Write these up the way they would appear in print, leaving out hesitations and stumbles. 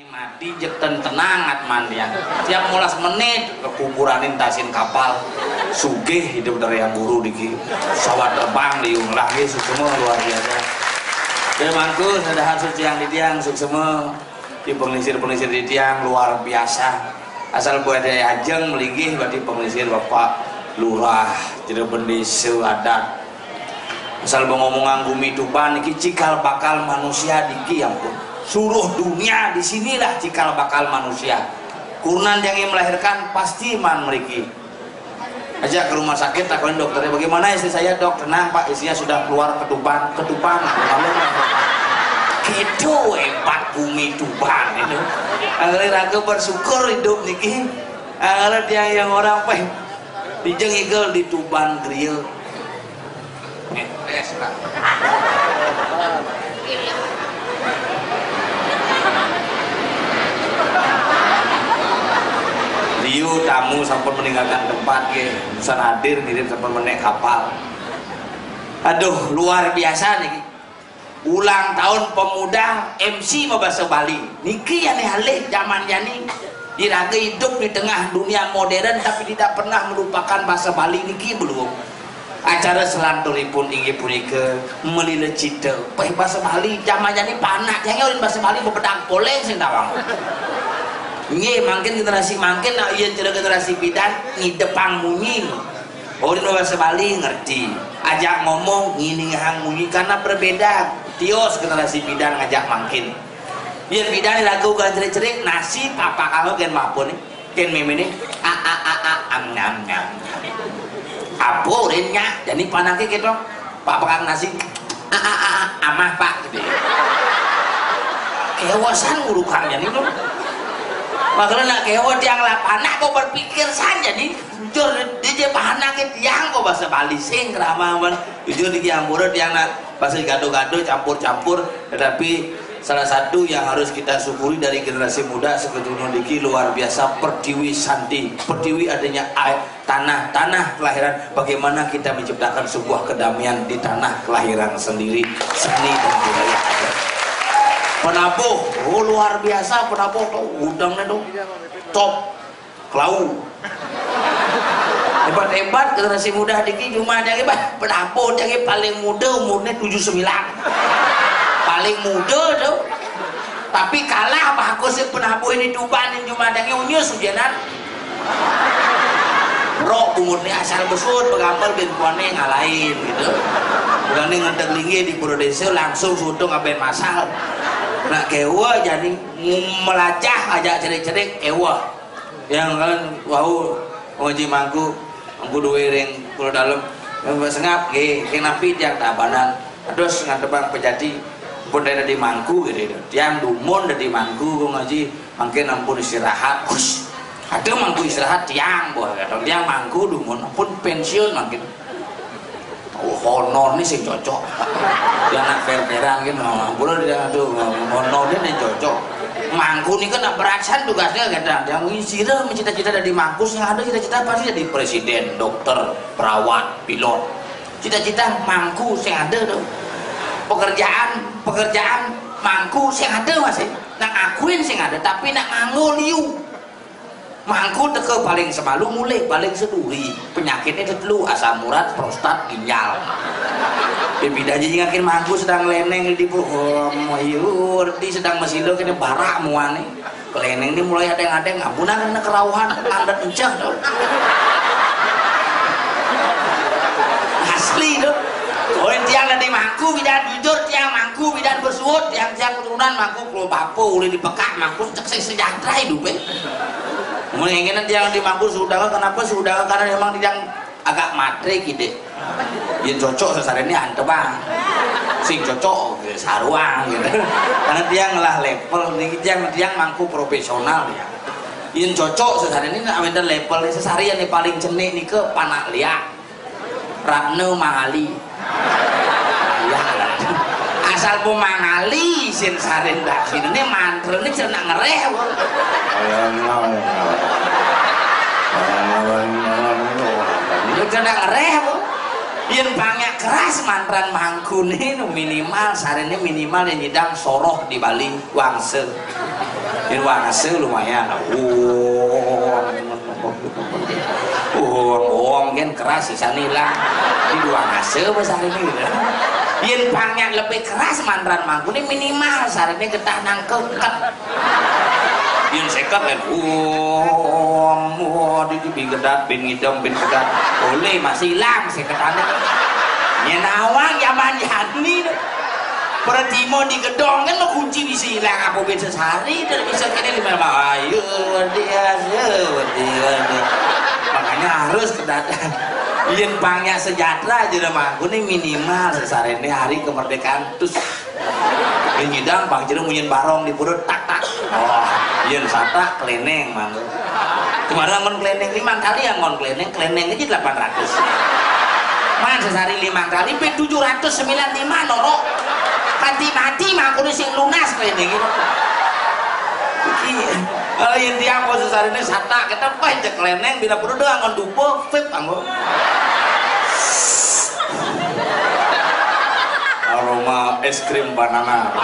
mati jek tenang atman ya. Tiap mulas menit kekuburanin tasin kapal. Sugih hidup dari yang guru diki. Pesawat terbang diung lagi semua luar biasa. Dan mangku sadahan suci yang di tiang semua di pengelisir di tiang luar biasa. Asal buat daya ajeng melinggih berarti pengelisir Bapak Lurah Cirebon Desa adat. Asal ngomongan bumi Tuban iki cikal bakal manusia diki ampun. Suruh dunia di sinilah cikal bakal manusia. Kurnan yang melahirkan pasti man meriki. Ajak ke rumah sakit takutin dokternya bagaimana istri saya dok, tenang pak istrinya sudah keluar ketuban. Gitu hebat bumi Tuban itu. Agar raga bersyukur hidup niki. Agar dia yang orang peh dijengigel di Tuban grill. Liu tamu sampai meninggalkan tempat ke urusan hadir ngirim sampai menaik kapal. Aduh luar biasa nih. Ulang tahun pemuda MC mau bahasa Bali. Niki yang halih zaman yani diraga hidup di tengah dunia modern tapi tidak pernah melupakan bahasa Bali niki belum. Acara selanturipun inggih punika melile cita. Bahasa Bali zaman yani panak jangan bahasa Bali bebedang poleng sing tawang. Nggih mungkin generasi mungkin nak ieu generasi bidan ngidepang munyi. Oh di bahasa Bali ngerti. Ajak ngomong ngini hang munyi karena berbeda. Tios generasi bidan ngajak mungkin. Biar bidan lagu gan cerik-cerik nasi papa kamu ken mapun ken memene am nam nam. Apa urenya jadi panake gitu. Papa kang nasi amah pak gitu. Kewasan guru kang jadi itu. Makanya nak kewa tiang lapanah kau berpikir saja nih jujur dia bahana ke tiang kau bahasa Bali sing keramaman jujur di Kiambura tiang nak bahasa gado-gado campur-campur tetapi salah satu yang harus kita syukuri dari generasi muda sekedunia diki luar biasa Pertiwi Santi. Pertiwi adanya air, tanah kelahiran bagaimana kita menciptakan sebuah kedamaian di tanah kelahiran sendiri seni dan budaya ada. Penabuh, oh luar biasa penabuh tuh udangnya tuh top klau hebat generasi muda diki cuma ada hebat penabuh yang paling muda umurnya 79 paling muda tuh tapi kalah bagus sih penabuh ini Tuban yang cuma ada unyus hujanan rok umurnya asal besut pegampel bintuannya ngalahin gitu bukan ngenteng linggi di Pura Desa langsung sudung ngapain masal. Nah kewa jadi melacah aja cerik-cerik kewa yang kan wau ngaji mangku duwe ring kulo dalem sengap nggih napi tiang tabanan terus ngadepang pejati pun dari mangku gitu tiang dumun dari mangku ngaji mangke ampun istirahat us ada mangku istirahat tiang boh tiang mangku dumun pun pensiun mungkin honor nih sing cocok dia anak fair-fairan gitu boleh dia aduh honor dia nih cocok mangku nih kan berasan tugasnya kadang yang sira mencita-cita dari mangku yang ada cita-cita pasti jadi presiden dokter perawat pilot cita-cita mangku yang ada tuh pekerjaan mangku yang ada masih nak akuin yang ada tapi nak nganggo liu mangku teke paling semalu mulai paling seduri penyakitnya tetelu asam urat prostat ginjal beda aja ngakin mangku sedang leneng di mayur di sedang mesilo kene barak muane keleneng ini mulai ada yang ngapunah kena kerauhan landet encah asli tuh oh tiang nanti mangku bidan jujur tiang mangku bidan bersuut tiang keturunan mangku kalau bapo ulih dipekak mangku cek sejahtera hidupnya menginginkan jangan dimangku sudah kenapa sudah karena memang dia agak matre gitu yang cocok sesar ini ante bang sing cocok saruang gitu karena dia ngelah level dia mangku profesional ya yang cocok sesar ini nak minta level sesarian nih paling cenik nih ke panak liak Ratna Mangali ya asal pemangali sin saren dak sini ini mantra ini cernak ngereh lu cernak ngereh yang banyak keras mantran mangku nih minimal saren ini minimal yang nyidang soroh di Bali wangse Di Wangase lumayan. Kan keras sisa nila di Wangase besar ini. Yen pangnya lebih keras mandran mangku ini minimal sarene getah nangkeket. Yen seket kan di gedat bin ngidam bin gedat boleh masih hilang seketane. Yen awang zaman yani Pertimo di gedong kan mau kunci bisa hilang aku bisa sehari dan bisa kini lima ayo dia makanya harus kedatang yen pangnya sejahtera aja mah ini minimal sesarene hari kemerdekaan terus ngidang bang jadi munyin barong di perut tak oh yen sata kleneng mang kemarin ngon kleneng 5 kali yang ngon kleneng aja 800 man sesari 5 kali pe 795 norok mati mah aku sing lunas kleneng gitu kalau yang tiang mau sesari ini sata kita apa cek kleneng bila perlu doang ngon dupo fit anggo aroma es krim banana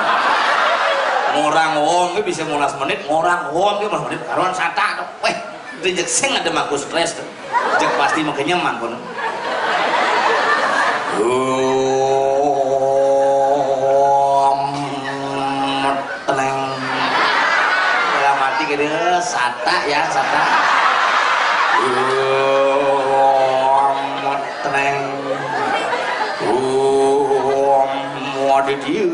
ngorang wong bisa 15 menit ngorang wong 15 menit karuan sata weh rejek sing ada maku stres jek pasti mau kenyaman kono tenang ya mati gede sata ya sata tenang ada dia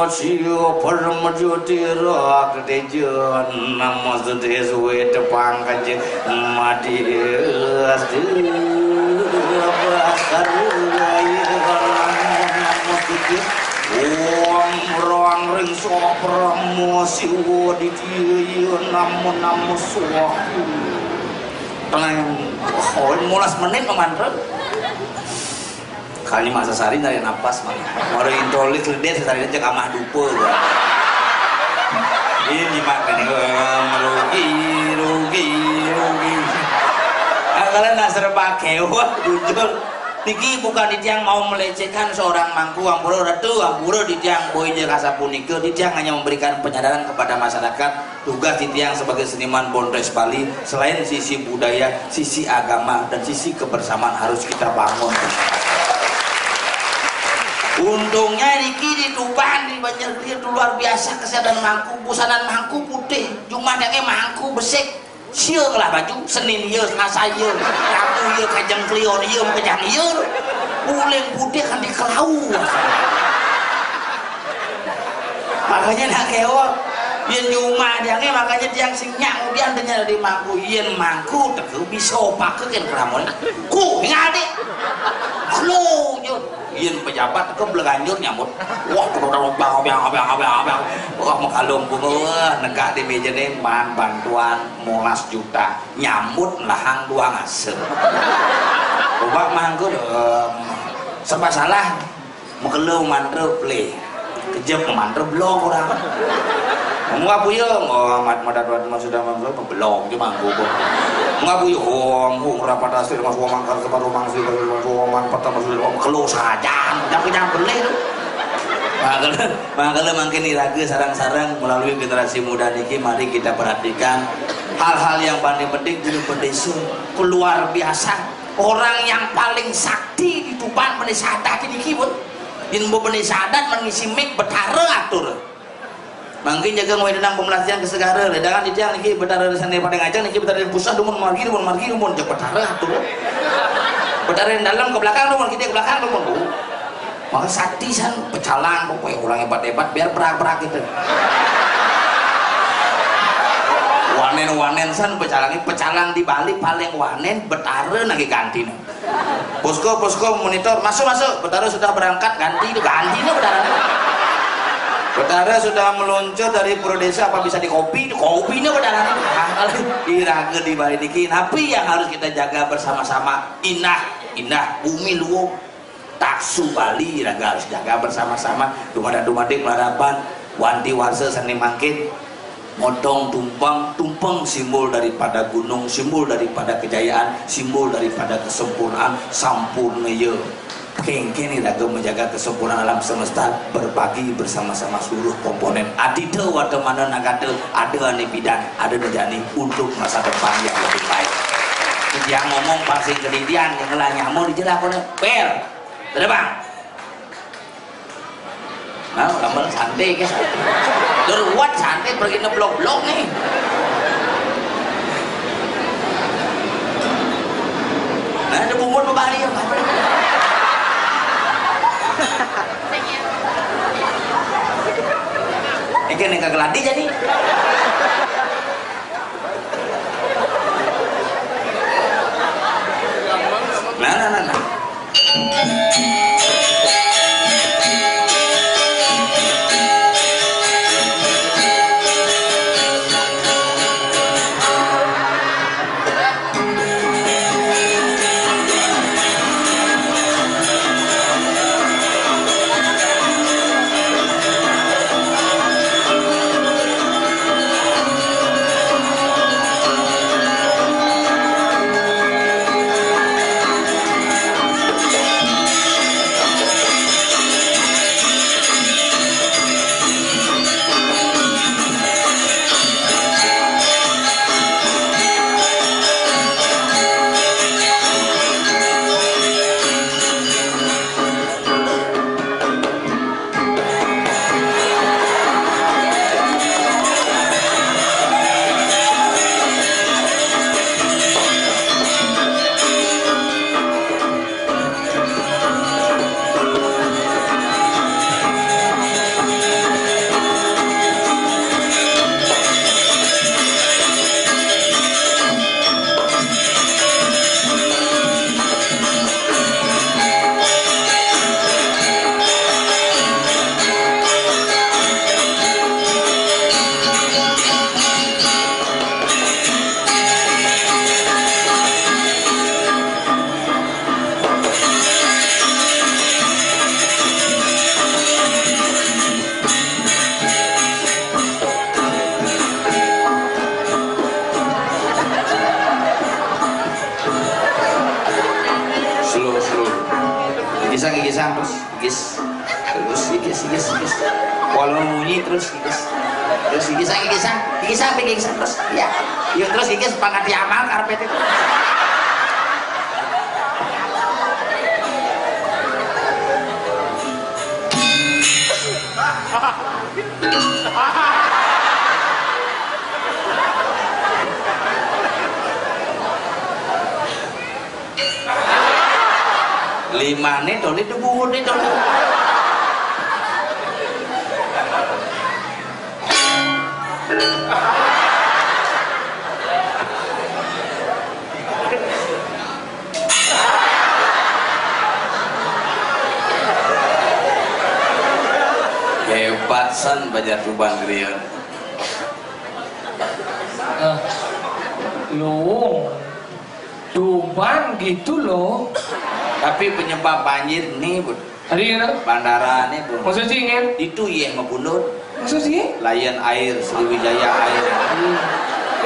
siyo permajutira kedejan nama sedes wet pangkaj mati asti bakar ruang ring promosi di dia namun suaku tenang oh 15 menit pemantra kali masa sari dari napas mah baru introlik ledes sari aja kamah dupo ini makan rugi kalian nak serba kewah jujur niki bukan di tiang mau melecehkan seorang mangku ampuro ratu ampuro di tiang boy jasa punike di tiang hanya memberikan penyadaran kepada masyarakat tugas di tiang sebagai seniman Bondres Bali selain sisi budaya sisi agama dan sisi kebersamaan harus kita bangun. Untungnya Riki di Tuban di Banjarnegara itu luar biasa kesehatan mangku busanan mangku putih cuma yang mangku besek sieu lah baju Senin ieu Selasa ieu Rabu ieu kajeng klion ieu kajang ieu uleng putih kan dikelau makanya nak kewa yen nyuma diange makanya tiang sing nyak kemudian tanya di mangku yen mangku teu bisa pakeun keramun ku ngade halo yo yen pejabat ke beleganjur nyambut wah wah makalung bunga negak di meja nih man bantuan 15 juta nyambut lahang 2 ngasem coba mangku serba salah makelung mantre play kejep mantre blok orang nggak punya amat madat sudah mampu belum cuma gue nggak punya hong rapat hasil mas uang mangkar ke baru mangsi uang man pertama sudah keluar saja tapi jangan beli makanya makin iraga sarang-sarang melalui generasi muda niki mari kita perhatikan hal-hal yang paling penting di pedesa keluar biasa orang yang paling sakti di Tuban penisada niki pun ilmu penisadat mengisi mik betara atur mungkin jaga ngoi denang pemelajaran ke segara ledangan di tiang niki betara di sana pada ngajak niki betara di pusat dumun margi dumun jak betara atuh betara yang dalam ke belakang dumun kita ke belakang dumun maka sakti san pecalang pokoknya orang hebat biar perak gitu wanen san pecalang di Bali paling wanen betara nagi ganti posko monitor masuk betara sudah berangkat ganti nih betara betara sudah meluncur dari Prodesa apa bisa di kopinya betara iraga di Bali niki tapi yang harus kita jaga bersama-sama indah bumi luwung taksu Bali iraga harus jaga bersama-sama dumadik larapan wanti warse seni mangkin modong tumpeng simbol daripada gunung simbol daripada kejayaan simbol daripada kesempurnaan sampurna ye Kengkeni lagu menjaga kesempurnaan alam semesta, berbagi bersama-sama seluruh komponen. Adida wadah mana nagada, ada ane bidan, ada nejani untuk masa depan yang lebih baik. Yang ngomong pasti kelitian, yang ngelanya mau dijelaskan per, ada bang. Nah, gambar santai guys. Teruat santai pergi ngeblok-blok nih. Nah, ada bumbu berbalik ya. Ikan yang kagak latih jadi. Nah. Gigis. Walau bunyi terus gigis. Terus gigis terus. Ya. Yuk terus gigis pangkat diamal karpet itu. Lima nih doli debu nih doli. Hebat san Banjar Tuban Grion. Loh, Tuban gitu loh. Tapi penyebab banjir nih, Bud. Hari ini bandara nih, Bud. maksud sih kan? Itu iya ngebunut. Maksud sih? Lion Air, Sriwijaya Air.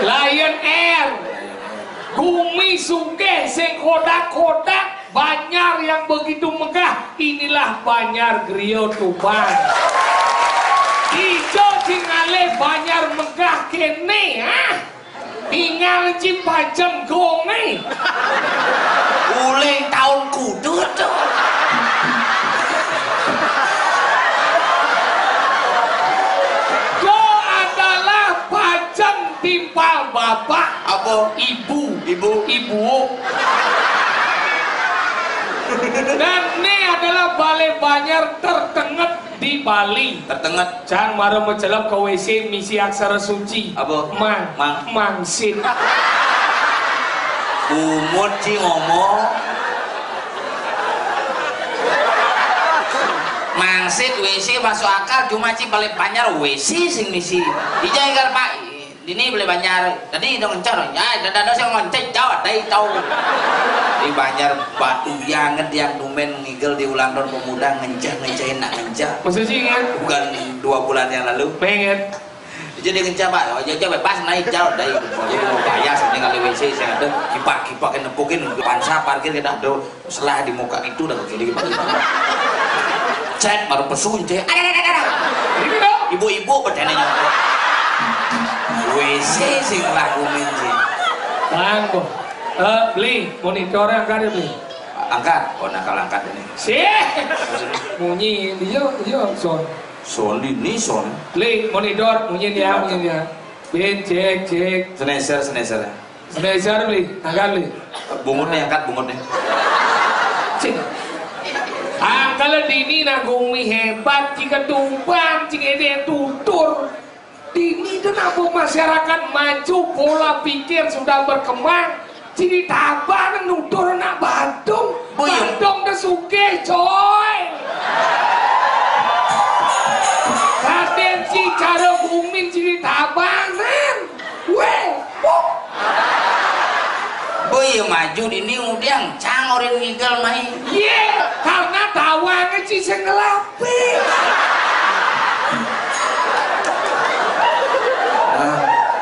Lion Air. Bumi sugih sing kodak-kodak, Banyar yang begitu megah. Inilah Banyar Griyo Tuban. Ijo cingale Banyar megah kene, ah. Tinggal Cipajem gone. Ulang tahun kudut. Go adalah Pajem timpal bapak. Apa? Ibu. Ibu. Dan ini adalah Balai Banyar tertenget di Bali. Tertenget. Jangan marah menjelap ke WC misi aksara suci. Apa? Mangsit. Umut sih ngomong. Mangsit WC masuk akal, cuma sih Balai Banyar WC sing misi. Dijaga Pak. Ini Balai Banyar. Tadi dong ngencor. Ya, dada saya ngoncek jawab dai tahu. Di Banyar batu yanget yang dumen ngigel di ulang tahun pemuda ngencah nak ngencah. Maksud sih kan? Bukan 2 bulan yang lalu. Pengen. jadi ngecoba aja bebas naik jauh dari bayar sini kali WC saya ada kipak yang nepukin pansa parkir kita ada setelah di muka itu udah kiri kipak cek baru pesun cek ibu-ibu pertanyaannya WC sing lakuin sih bang beli monitornya angkat ya beli angkat nakal angkat ini sih bunyi dia son ini son beli monitor bunyi dia bin cek seneser beli angkat beli bungutnya angkat bungutnya cek kalau dini nagumi hebat jika tumpang jika dia tutur dini kenapa masyarakat maju pola pikir sudah berkembang jadi tabah nutur nak Badung dah suke coy kadensi cara bumin jadi tabanan weh boy maju ini udah cangorin ngigal main karena tawangnya sih ngelapi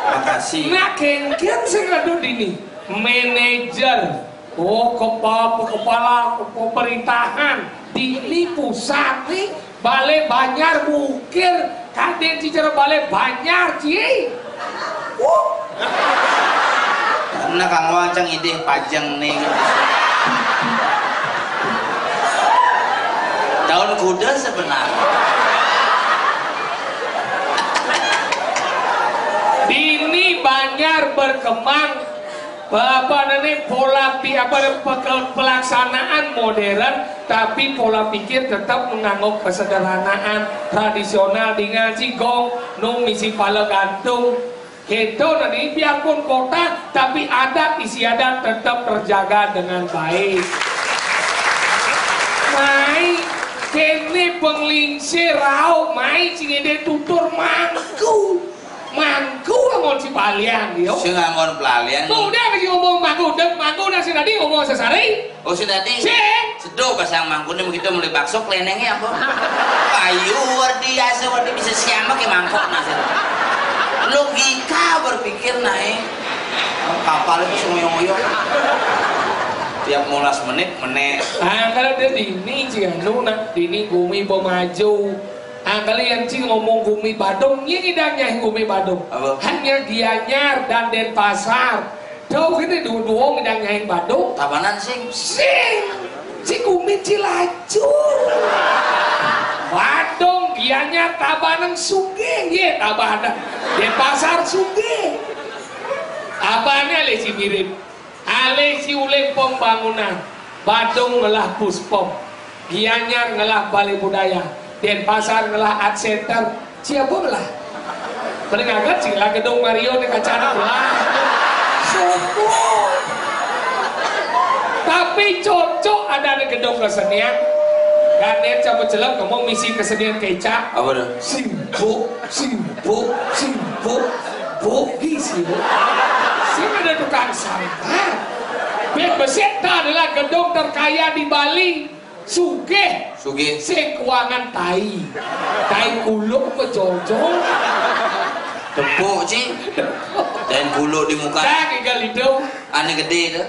makasih nah kengken sih ngadut ini manajer kepala pemerintahan di ini pusat nih Balai Banyar Bukir kaden cara Balai Banyar cie karena kang wancang ide pajang nih tahun kuda sebenarnya dini Banyar berkembang pola pelaksanaan modern tapi pola pikir tetap menganggap kesederhanaan tradisional dengan cigong nung misi pala gantung itu nanti biarpun kota tapi adat istiadat tetap terjaga dengan baik mai kene penglingsir rau mai cingede tutur mangku ngon si palian yo si ngon pelalian udah kasih ngomong mangku udah si tadi ngomong sesari si tadi seduh pasang mangku ini begitu mulai bakso kelenengnya apa kayu wardia sewardi bisa siapa ke mangkok nasi logika berpikir naik kapal itu semuanya tiap mulas menit kalau dia dini jika dini bumi maju kalian sih ngomong Gumi Badung, ini ngidangnya Gumi Badung. Hanya Gianyar dan Denpasar. Tuh ini dua ngidangnya Badung. Tabanan sing. Si Gumi Cilacur. Badung, Gianyar, Tabanan, Sugih, ye Tabanan. Denpasar, Sugih. Apanya lesi mirip? Alesi uleng pembangunan. Badung ngelah puspom. Gianyar ngelah balai budaya. Denpasar ngelah art center siapa ngelah paling agak sih lah gedung Mario di kacana lah tapi cocok ada di gedung kesenian Ganet coba celap ngomong misi kesenian kecap apa dah? Simpo gisi ada tukang sampah Beseta adalah gedung terkaya di Bali Sugih sing keuangan tai kuluk pecocok tepuk sih dan kuluk di muka dah tinggal hidung aneh gede dah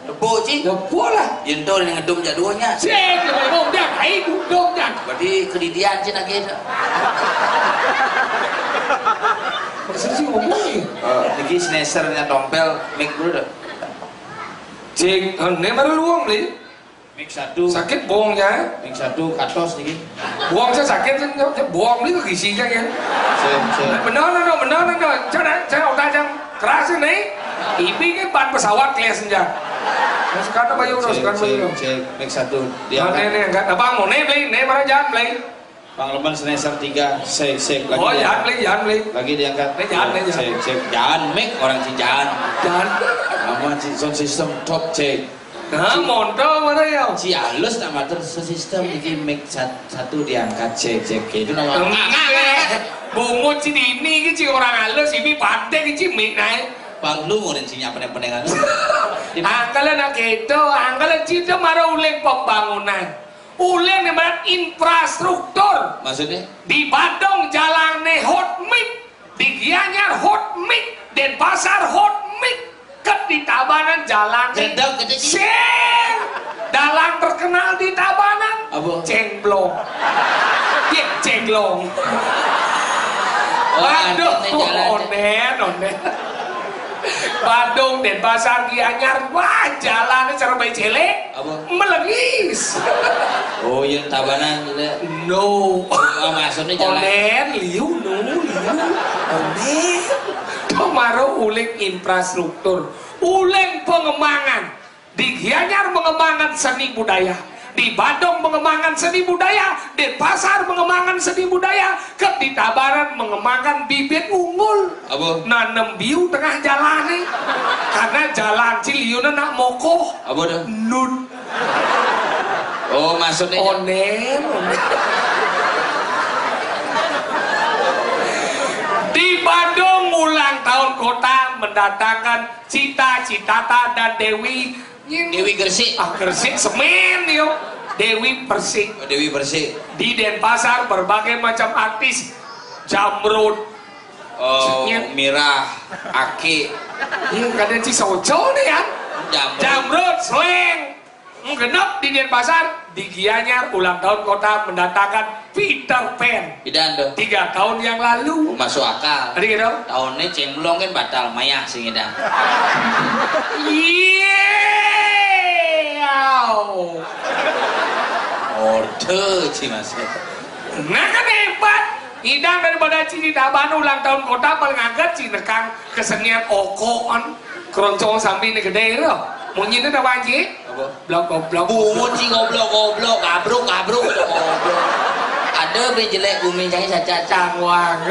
tepuk sih lah yentor yang ngedum jaduanya sih ngomong dah kai duduk dah berarti kedidian sih nak kita maksudnya ngomong ni lagi snesernya tompel mic dulu dah cik ini baru luang beli Mik satu sakit bohongnya Mik satu katos nih bohong saya sakit bohong ini ke gisinya kan benar saya udah yang keras ini ibi kan ban pesawat kelas senja sekarang bayu cek Mik satu dia enggak abang mau beli mana jangan beli Bang Leman Seneser 3 sek lagi jangan beli lagi diangkat jangan Mik orang Cijan nama sound system top cek monto mana ya? Si halus tak matur sistem ini mic satu diangkat cek itu nama. Bungut si ini si orang halus ini pandai si mic naik. Bang lu mau rencinya pendengar. Angkalan nak itu, angkalan cinta marah uleng pembangunan, uleng yang infrastruktur. Maksudnya? Di Bandung jalan hot mic. di Gianyar hot mic, Denpasar hot mic, ket di Tabanan jalan Gendong gede sih. Sing dalang terkenal di Tabanan Apa? Cengblong. Iya, Cenglong. Waduh, onen. Bandung, Denpasar, Gianyar, wah jalannya cara bayi celek, Apa? melengis. Oh yang Tabanan gitu. No. Oh, maksudnya jalan. Onen, liu, onen. Kemarin uling infrastruktur, uling pengembangan. Di Gianyar mengembangkan seni budaya, di Bandung mengembangkan seni budaya, Denpasar mengembangkan seni budaya, di Tabanan mengembangkan bibit unggul. Apa? Nanem biu tengah jalan nih, karena jalan Ciliuna nak mokoh. Apa dah? Nun. Oh maksudnya Onen. Di Bandung ulang tahun kota mendatangkan Cita, Citata dan Dewi Gresik. Gresik semen yo. Dewi Persik. Oh, Dewi Persik. Di Denpasar berbagai macam artis, Jamrud. Oh Mirah, Aki. Kadang Cisoco nih ya. Jamrud, Sleng. Genep di Denpasar, di Gianyar ulang tahun kota mendatangkan Peter Pan. Bidan dong. 3 tahun yang lalu. Masuk akal. Ada gitu? Tahunnya Cemblong kan batal mayah sih ngidang. Order sih mas. Nah kan hebat. Idang daripada Tabanan ulang tahun kota paling agak Cinekang kesenian okoan keroncong sambil ini gede itu. Munyinya ada wajib. Apa? Blok. Bungut sih goblok, gabruk, goblok. Ada beli jelek Gumi cai saja Cangwang.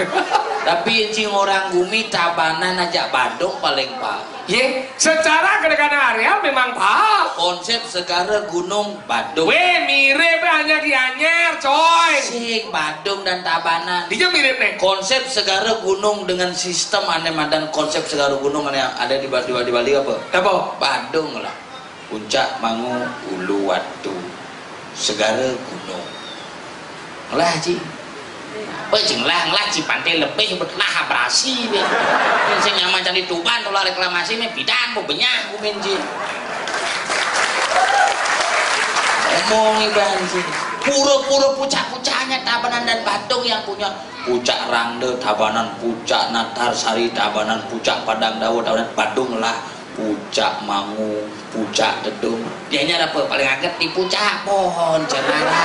Tapi cing orang Gumi Tabanan aja Bandung paling pak. Ye, secara kedekatan area memang pak. Konsep segara gunung Bandung. Weh mirip hanya Gianyar coy. Sing Bandung dan Tabanan. Dia mirip nih. Konsep segara gunung dengan sistem aneh dan konsep segara gunung yang ada di Bali apa? Apa? Bandung lah. Puncak, Mangu, Ulu, Watu, segara gunung. Lah Ci. Pejeng lah Cipantai lebih lah berasi deh. Sing nyaman cari Tuban kalau reklamasi mah bidan mau benyak kumin Ci. Ngomong iban sih. Pura-pura puncak-puncaknya Tabanan dan Bandung yang punya puncak Rangde Tabanan, puncak Natarsari Tabanan, puncak Padang Dawa Tabanan, Bandung lah. Puncak Mangu, puncak Dedung. Dianya apa paling agak di puncak pohon cemara.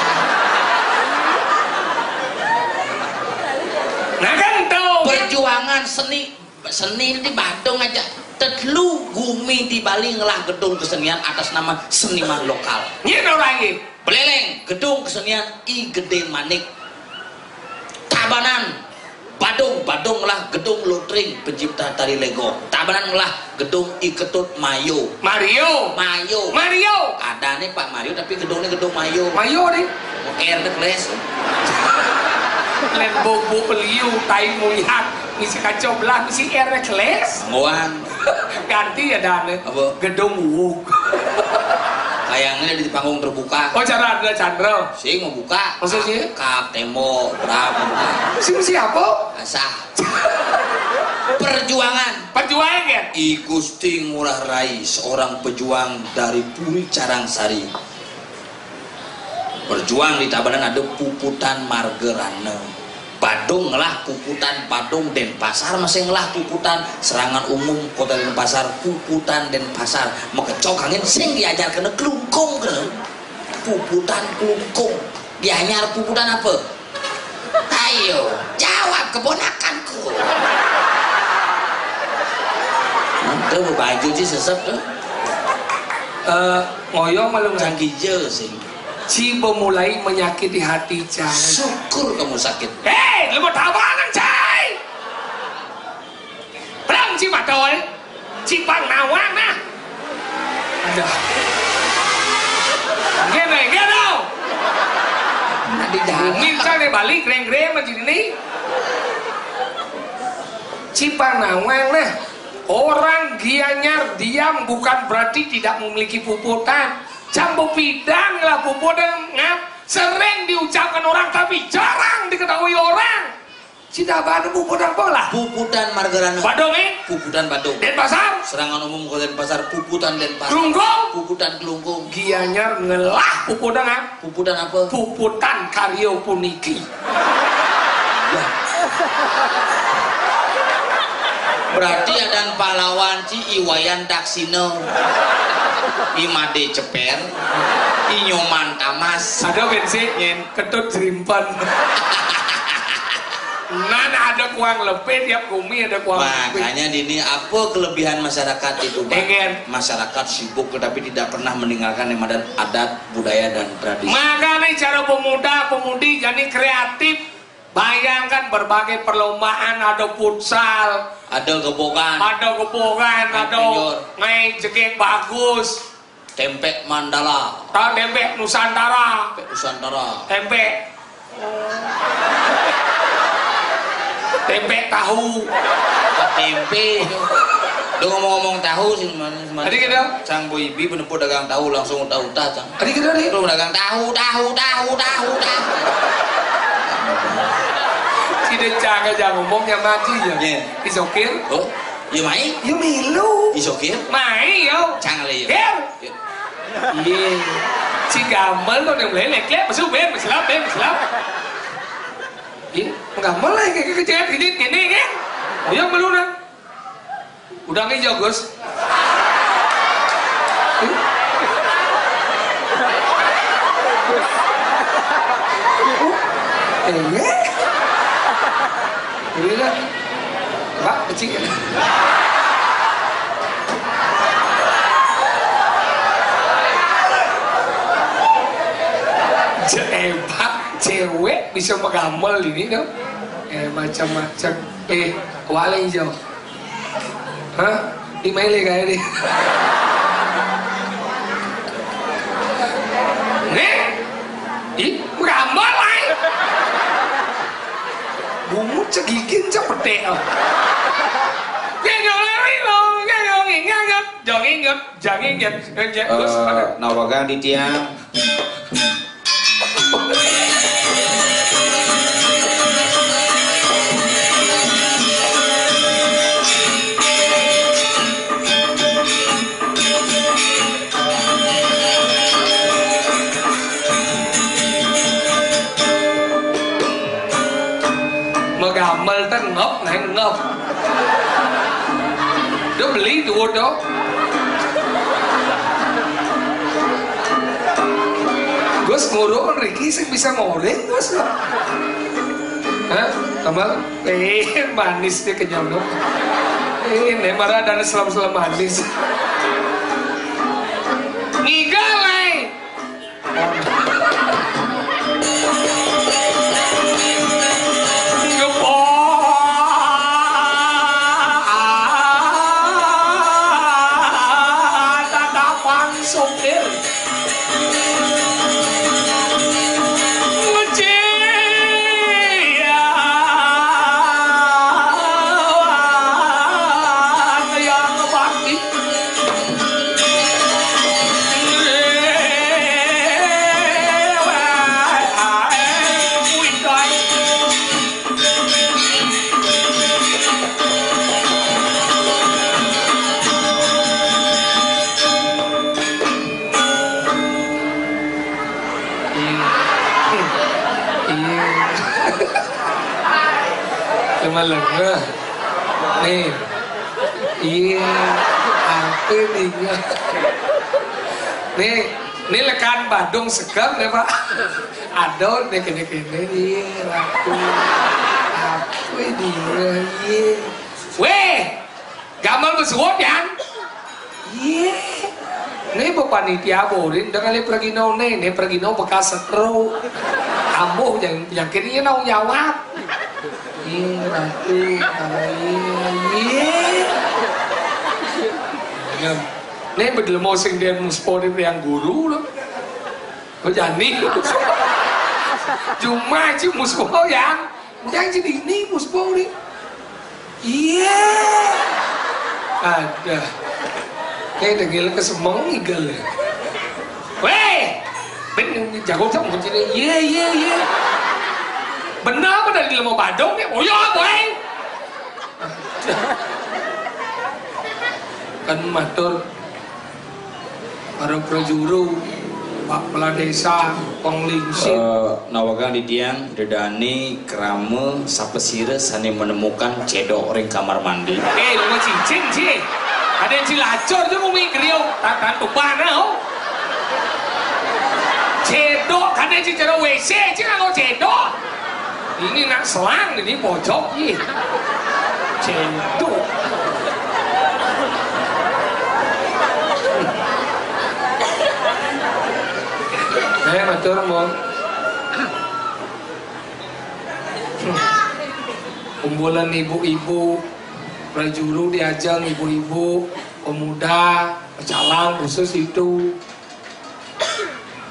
Nah kan tuh. Perjuangan seni di Bandung aja. Tetlu Gumi di Bali ngelah gedung kesenian atas nama seniman lokal. Ini lagi. Beleleng gedung kesenian I Gede Manik. Tabanan Badung lah gedung Lutring pencipta tari Lego. Tabanan lah gedung I Ketut Mayo. Mario. Ada nih Pak Mario tapi gedungnya gedung Mayo. Mayo nih. Air the place. Len bobo beliau tai mulihat misi kacau belah misi keles. Ngoan. Ganti ya dan Apa? gedung wuk. Kayaknya di panggung terbuka. Oh cara ada Chandra. Sing mau buka. Maksudnya? Kap tembok berapa buka. Siapa? Asah. Perjuangan kan? I Gusti Ngurah Rai, seorang pejuang dari Puri Carangsari. Berjuang di Tabanan ada Puputan Margerane. Badung ngelah Puputan Badung Denpasar masih ngelah Puputan serangan umum kota Denpasar Puputan Denpasar mekecok angin sing diajarkan kelungkung ke Puputan kelungkung dianyar Puputan apa? Ayo jawab keponakanku. Itu baju sih sesep tuh. Ngoyo malu Canggih sih. Ci memulai menyakiti hati Cai. Syukur kamu sakit. Hei, lu mau Tabanan Cai? Belum Ci Matoy, Ci Pang Nawang nah. Ada. Gede. Nanti jangan. Minta nih balik greng-greng macam ini. Ci Pang Nawang nah. Orang Gianyar diam bukan berarti tidak memiliki puputan. Jambu pidang lah puputan ngap sering diucapkan orang tapi jarang diketahui orang. Cita Bandung puputan bola. Puputan Margarana. Badung Puputan Badung. Denpasar. Serangan umum Kota Denpasar. Puputan Denpasar. Kelungkung. Puputan Kelungkung. Gianyar ngelah puputan apa? Puputan apa? Puputan Karyo Puniki. Ya. Berarti ada pahlawan Ci Iwayan Daksino. Imade Ceper. Inyoman Tamas. Ada bensin ketut jerimpan. Nah, ada kuang lepet tiap kumi ada kuang lepet. Makanya dini apa kelebihan masyarakat itu, Pak? Pengen. Masyarakat sibuk tetapi tidak pernah meninggalkan yang adat, budaya dan tradisi. Makanya cara pemuda-pemudi jadi kreatif. Bayangkan berbagai perlombaan, ada futsal, ada gebogan, ada ngai jegek bagus, tempe mandala, tempe Nusantara, tempe tahu, tempe. Udah ngomong-ngomong tahu sih mana. Tadi kita Cang Bu Ibi penepu dagang tahu langsung tahu Cang. Tadi kita nih. Lu dagang tahu. Tidak jangan ngomongnya mati ya. Yeah. Isokir. Oh, ya mai? Ya milu. Isokir? Mai yo. Cang le yo. Iya. Si gamal lo yang boleh lek masuk ben, selap. Iya, gamal lah kayak kejadian gini kan. Dia meluna. Udah ngejauh Gus. Ini lah, Pak, kecil. Hebat, cewek bisa mengamal ini dong. Macam-macam. Kewalai hijau. Hah? Email kayak ini. Nih, mengamal lah. Bungut segigin cepet jangan ingat. Nawagan di tiang. Gamal ta ngốc. Dia beli dua dong. Gus nguruk Ricky sih bisa ngoleh Gus. Hah? Kamal? Manis dia kenyang dong. Ini marah dan selam manis. Ngigalai. Lần nữa nih iya apa nih lekan Bandung segar ya Pak adon deh kene iya laku apa dia iya weh gamal bersuap ya iya nih panitia borin dengan pergi bekas setro ambuh yang kini nau jawab iya ratu iya nih bedel mau sing dia muspori yang guru loh kau jani cuma sih muspori yang jadi ini muspori iya ada kayak degil kesemong igel weh ben jago sama kucing iya Benar apa dari lemah badung ya? Oh ya boy. Kan matur para prajuru Pak Kepala Desa Penglingsing nawagang di tiang dedani kerame sapesire sani menemukan cedok ring kamar mandi. Lu cincin sih. Ada yang cilacor tuh mau mikriu tan tupana oh. Cedok kan yang cedok WC sih nggak cedok. Ini nak selang ini pojok nih. Cedok. Matur mau kumpulan ibu-ibu prajuru diajang ibu-ibu pemuda pecalang khusus itu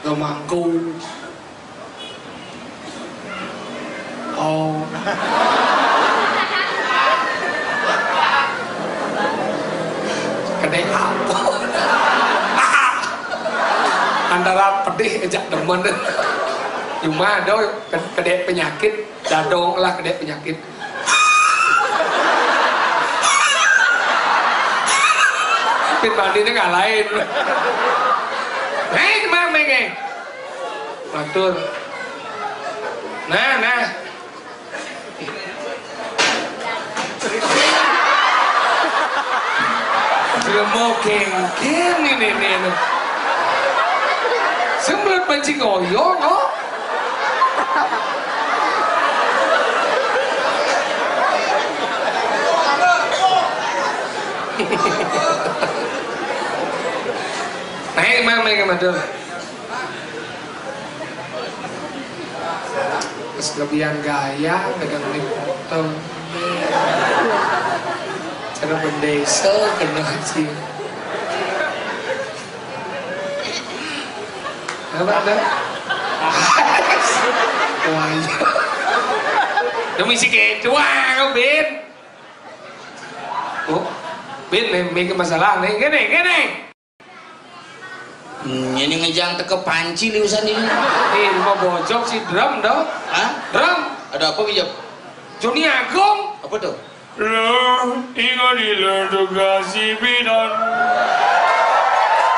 Romangku. Oh kedai apa antara pedih ejak demen cuma ada kedek penyakit dadong lah kedek penyakit pit mandinya nggak lain gimana menge matur nah Remo keng ini sembelut pancing ngoyo no Mama madam terus kelebihan gaya dengan foto cara bendesa kena sih apa ada wah demi si ketua Ben oh Ben memang masalah nih gini ini ngejang teke panci liusan ini. Mau bojok si drum dong. Hah? Drum? Ada apa bijak? Joni Agung. Apa tuh? Lo ingat di kasih bidan.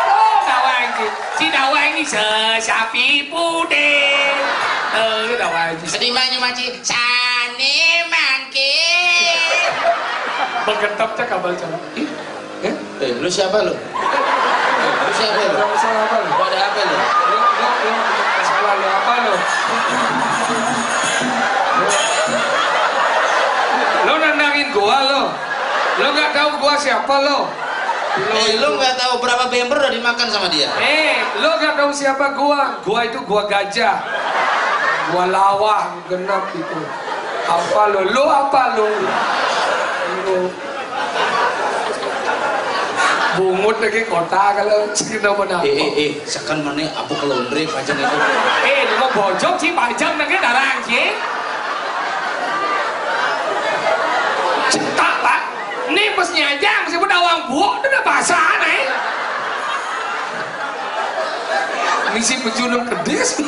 Oh, dawangi. Si dawangi sesapi puding. Dawangi. Sedimanya maci sane mangke. Bergetapnya kabel jam. Lu siapa lu? Lu siapa lu? Masalah apa lu? Ada apa lu? Masalah lu apa lu? Lu nandangin gua lu. Lu nggak tahu gua siapa lu? Lu nggak tahu berapa bember udah dimakan sama dia? Lu nggak tahu siapa gua? Gua itu gua gajah. Gua lawah genap itu. Apa lu? Lu apa lu? Lu bungut lagi kota kalau cerita mana? Sekan mana apa kelondre pajang itu? Lu mau bojok sih pajang lagi darang sih. Cetak pak, ini pas nyajang sih pedawang buok udah basah nih. Misi pejunung kedes.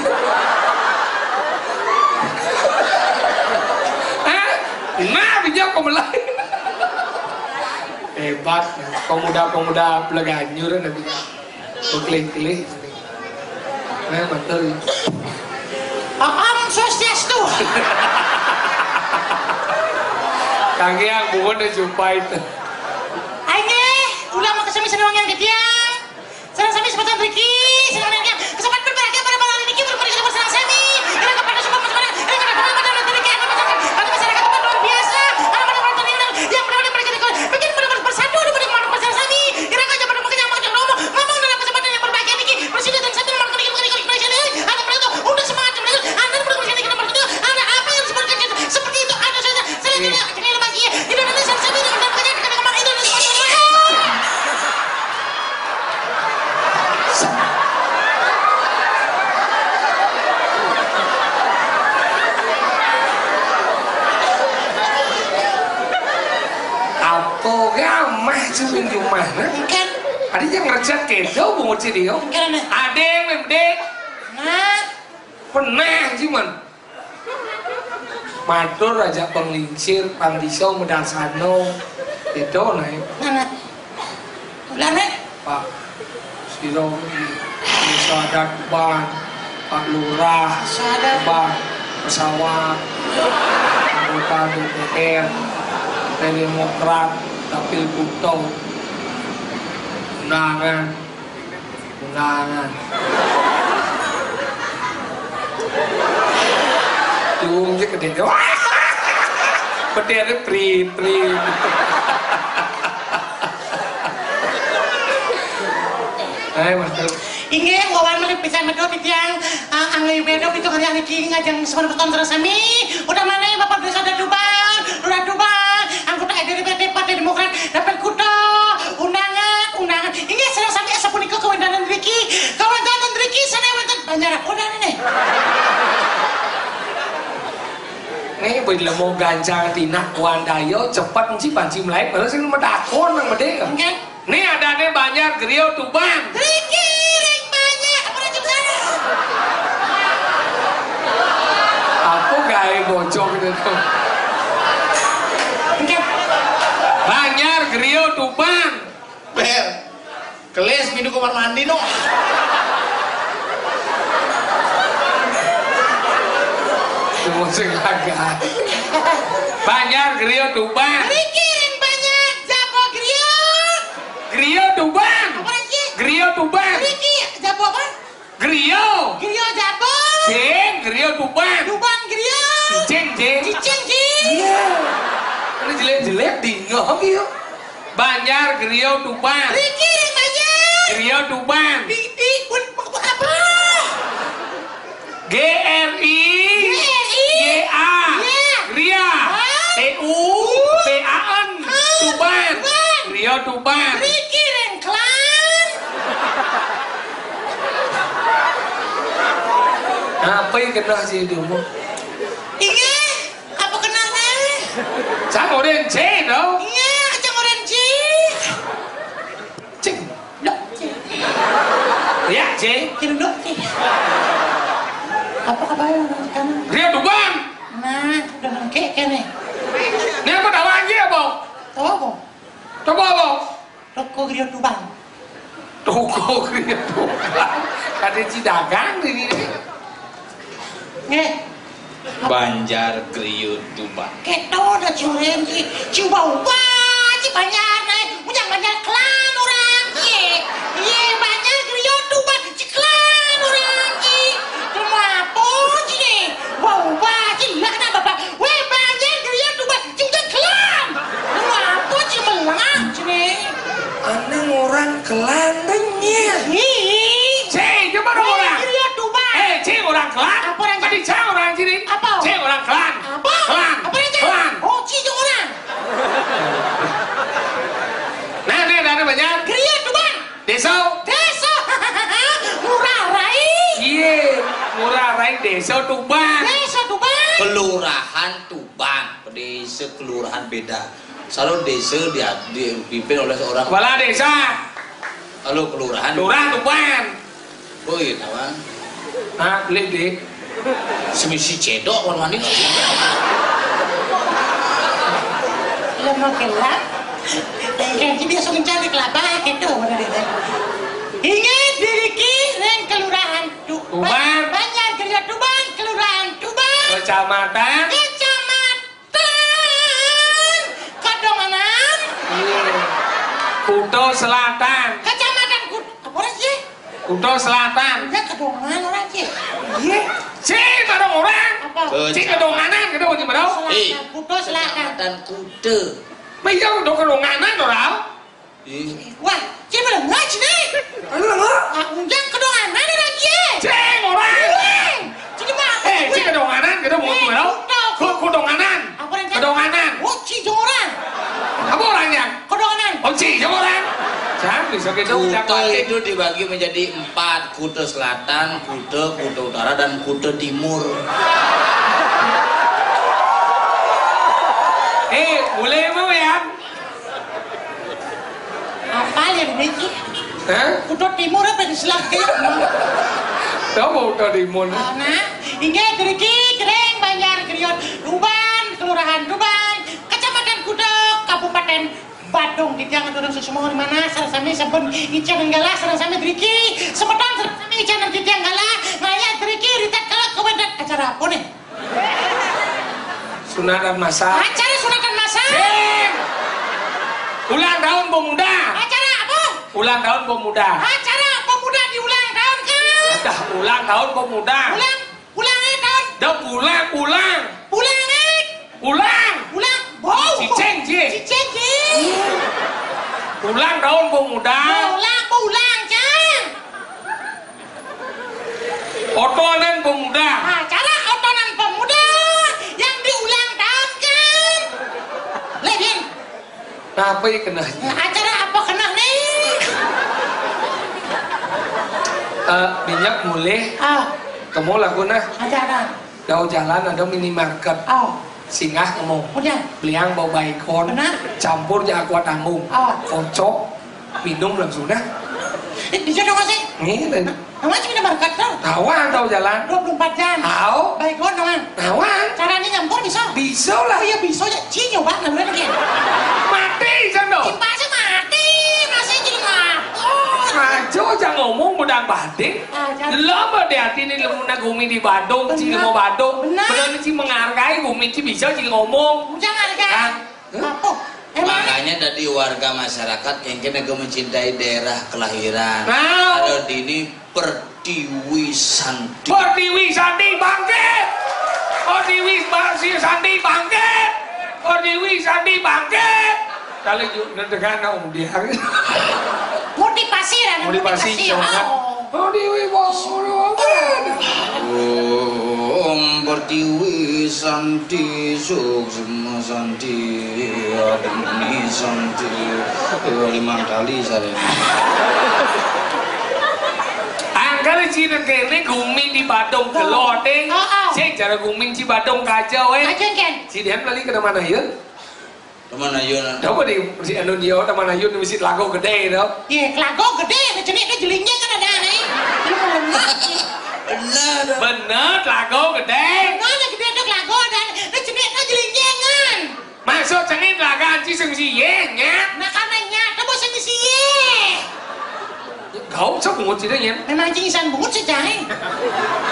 Nah bijak kau melai. Hebat, pemuda-pemuda Pelaganyur nanti berkelih-kelih. Nah, betul. Am Swastiastu. Kang yang bukan udah jumpa itu. Ayo, ulang mau kesami senang yang ketiang. Senang sami sebatan Riki, senang yang kesempatan berbahagia pada malam Riki berpergi dengan senang sami. Karena kepada semua masyarakat, karena kepada masyarakat Riki, ada masyarakat luar biasa, ada masyarakat yang benar-benar mereka bikin benar-benar bersatu dibanding masyarakat sami. Karena kerja pada makanya ngomong dalam kesempatan yang berbahagia Riki, bersih dan satu nomor Riki ada mereka udah semangat mereka, ada benar-benar Riki nomor itu, ada apa yang disebutkan seperti itu ada saja. Saya tidak bahagia, tidak ada senang sami dan kerja dengan kemana itu dan semua. Apa gamah cuma gimana? Kan? Ada yang ngerjat kedo bungut sih dia. Kan? Ada yang memdek. Nah, Pernah cuman. Matur Raja Penglingsir Pangdiso Medarsano itu naik Mana? Ulane? Pak Siro bisa ada ban Pak Lurah Sadar. ban pesawat anggota DPR Demokrat Dapil Kuto undangan diungsi ke dia berdiri tri ayo mas Inggih ngawal melih pisan medhot tiyang angli wedok itu hari iki ngajeng sepen beton terus sami. Udah mana Bapak Desa Dadubang, Lurah Dubang, anggota DPRD Partai Demokrat Dapil Kuto, undangan. Inggih sedang sami asa punika kawendanan mriki. Kawendanan mriki sadaya wonten banyak undangan nih. nih bila mau gancang tina wandayo cepat nci panci melayu baru sih medakon nang mede kan. Nggih. Nih ada nih banyak Griyo Tuban. Mriki ring banyak apa aja sana. Aku gawe bocok gitu tuh. Nggih. Banyak Griyo Tuban. Ber, keles minum kamar mandi no. Musik agak. Banyak Griyo Tuban. Mriki ring banyak Japo Griyo. Griyo Tuban. Apa aja? Griyo Tuban. Mriki Japo apa? Griyo. Griyo Japo. Cing Griyo Tuban. Tuban Griyo. Cing. Cicing cing. Iya. Ini jelek-jelek dingong yuk. Banyak Griyo Tuban. Mriki ring banyak. Griyo Tuban. Di apa? GRI YA Gria TUBAN Tuban Griyo Tuban. Mriki ring klan. Apa yang kena sih diomong? Inge, apa kenangan? Jangan orang C dong. Inge, ajang orang C. Cing. Dok C. Ya C. Kira dok C. Apa kabar kamu? Griyo Tuban. Nah, udah nangkek kene. Ini apa tahu aja apa? Tahu apa? Coba apa? Toko Griyo Tuban. Toko Griyo Tuban. Ada cidagang di sini. Nge. Banjar Griyo Tuban. Keto udah curen ki. Ciuba-uba, banyak naik. Punya banyak klan orang ki. Iya, banyak Griyo Tuban. Klan orang ki. Cuma apa ki? Uba-uba, lah kenapa Bapak? Weh, banyak Griyo Tuban. Cuma klan. Cuma apa ki melang ki? Anang orang kelandannya. Ih. C, coba dong orang. Griyo Tuban. C orang kelan. Apa orang Tadi C orang sini. Apa? C orang kelan. Apa? Kelan. Apa aja? Kelan. Oh, cium orang. Nah, ini ada banyak. Griyo Tuban. Desa. Desa. Murah rai. Iya, Murah Rai Desa Tuban. Desa Tuban. Kelurahan Tuban, desa kelurahan beda. Selalu desa dipimpin oleh seorang. Kepala desa. Lalu kelurahan. Lurah Tuban. Oh iya, kawan. Nah, beli deh. Semisi cedok kamar mandi. Lemah kelak. Jadi biasa mencari kelapa gitu. Ingat diriki dan kelurahan Tuban. Banyak Griyo Tuban, kelurahan Tuban. Kecamatan. Kecamatan Kadonganan. Iya. Kuto Selatan. Kecamatan apa orang sih? Kuto Selatan. Ya Kadonganan orang sih. Iya. C bareng orang. Apa? C kedonganan kita mau gimana? Selatan, Kuto Selatan. Dan kude. Bây giờ đâu có đồ ngàn á đồ nào? Wah, chị belum ngaji nih. Ayo lah. Yang Kadonganan ada lagi. Ceng orang. Jadi mah. Ceng kedonganan kita mau gimana đâu? Kedonganan. Apa yang Kedonganan. Oh, ci orang. Apa orangnya? Kadonganan. Oh C siapa orang? Jangan bisa gitu. Kude itu dibagi menjadi 4. Kude Selatan, Kude Utara, dan Kude Timur. Boleh mau ya? Apa yang begini? Hah? Kuto Timur apa di Selatan? Đó một tờ đi môn. Nah, ingat diriki kering banyak Griyo Tuban. Kelurahan Tuban, Kecamatan Kudok, Kabupaten Badung. Titiang aturun sesemua di mana sareng sami sampun Ican Enggala sareng sami Driki. Semeton sareng sami Ican dan Titiang Enggala. Ngaya Driki ritet kalau kewendat acara apa nih? Sunatan masal. Acara sunatan masal. Ulang tahun pemuda. Acara apa? Ulang tahun pemuda. Acara pemuda di ulang tahun kan? Dah ulang tahun pemuda. Ulang tahun. Dah ulang. Ulang. Wow. Ciceng. Ciceng. Ulang tahun pemuda. Ulang kan? Otonan pemuda. Acara otonan pemuda yang diulang tahun kan? Lebin. Apa yang kena? Acara apa kena nih? Minyak mulai. Kamu lagu nah. Acara. Jauh jalan ada minimarket. Singgah kamu. Udah. Beliang bau baikon. Benar. Campur jahe kuat tanggung. Kocok. Minum langsung dah. Di jodoh masih? Nih. Namanya minimarket tuh. Tawang tahu jalan. 24 jam. Tahu. Baikon namanya. Tawang. Caranya nyampur bisa? Bisa lah. Oh iya bisa ya. Ci nyoba namanya lagi. Mati jangan. Impasnya mati. Masih jadi mati. Ngaco jangan ngomong budang batik. Lama deh hati ini lemuna gumi di Badung, ci mau Badung. Benar ci menghargai gumi ci bisa ci ngomong. Jangan hargai. Apa? Makanya dari warga masyarakat yang kena mencintai daerah kelahiran. Ada di ini Pertiwi Santi. Pertiwi Santi bangkit. Pertiwi Santi bangkit. Pertiwi Santi bangkit. Kali juga negara dia. Motivasi lah. Motivasi. Pertiwi bangkit. Om Pertiwi Santi Suksma Santi Adeni Santi 5 kali saya. Angkali Cina kene guming di Badung gelot deh. Cek cara guming ci Badung kacau Kacau kan? Si Dian balik ke mana ya? Teman ayun. Coba di si anu dia teman ayun di masjid Lago gede dong. Iya, Lago gede, jenis itu jelingnya kan ada nih. Benar. Lago gede. Mana gede tuh Lago dan jenis itu jelingnya kan. Masuk cenit laga ci sing si ye nya. Nah kanannya, kamu sing si ye. Kau sok ngut ci nya. Memang cingisan bungut sih cahing.